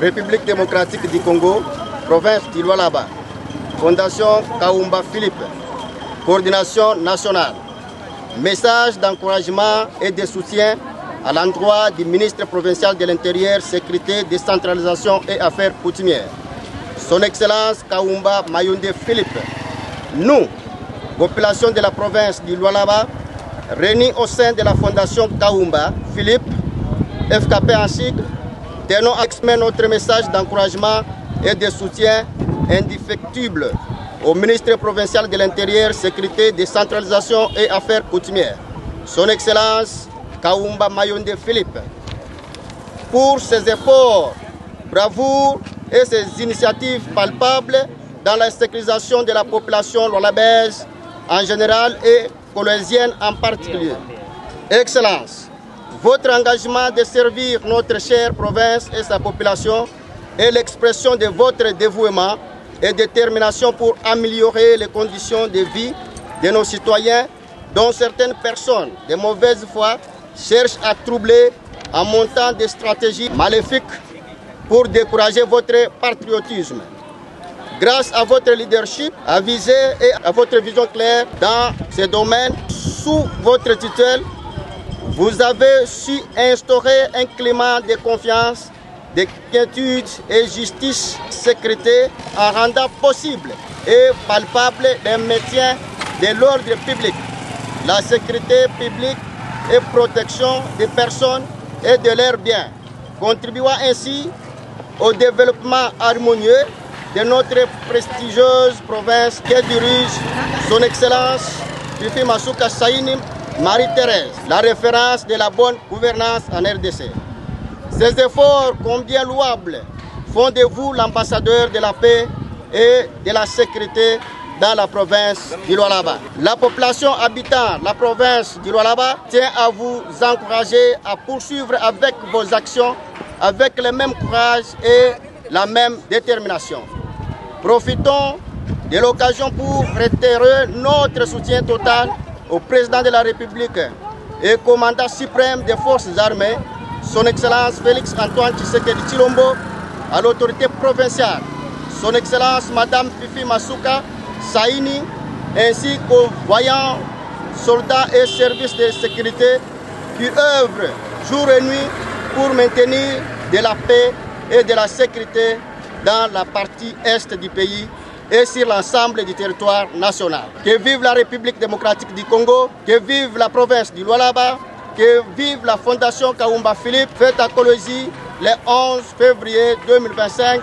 République démocratique du Congo, province du Lualaba, Fondation Kaumba Philippe, coordination nationale. Message d'encouragement et de soutien à l'endroit du ministre provincial de l'Intérieur, Sécurité, Décentralisation et Affaires coutumières, Son Excellence Kaumba Mayonde Philippe. Nous, population de la province du Lualaba, réunis au sein de la Fondation Kaumba Philippe, FKP en sigle, tenons à exprimer notre message d'encouragement et de soutien indéfectible au ministre provincial de l'Intérieur, Sécurité, Décentralisation et Affaires coutumières, Son Excellence Kaumba Mayonde Philippe, pour ses efforts, bravoure et ses initiatives palpables dans la sécurisation de la population lualabaise en général et colossienne en particulier. Excellence, votre engagement de servir notre chère province et sa population est l'expression de votre dévouement et détermination pour améliorer les conditions de vie de nos citoyens, dont certaines personnes de mauvaise foi cherchent à troubler en montant des stratégies maléfiques pour décourager votre patriotisme. Grâce à votre leadership avisé et à votre vision claire dans ces domaines, sous votre tutelle, vous avez su instaurer un climat de confiance, de quiétude et justice sécurité en rendant possible et palpable le maintien de l'ordre public, la sécurité publique et protection des personnes et de leurs biens, contribuant ainsi au développement harmonieux de notre prestigieuse province que dirige Son Excellence Fifi Masuka Saini Marie-Thérèse, la référence de la bonne gouvernance en RDC. Ces efforts, combien louables, font de vous l'ambassadeur de la paix et de la sécurité dans la province du Lualaba. La population habitant la province du Lualaba tient à vous encourager à poursuivre avec vos actions avec le même courage et la même détermination. Profitons de l'occasion pour réitérer notre soutien total au président de la République et commandant suprême des forces armées, Son Excellence Félix Antoine Tshisekedi Tshilombo, à l'autorité provinciale, Son Excellence Madame Fifi Masuka Saini, ainsi qu'aux voyants, soldats et services de sécurité qui œuvrent jour et nuit pour maintenir de la paix et de la sécurité dans la partie est du pays et sur l'ensemble du territoire national. Que vive la République démocratique du Congo, que vive la province du Lualaba, que vive la Fondation Kaumba Philippe, faite à Colosie le 11 février 2025.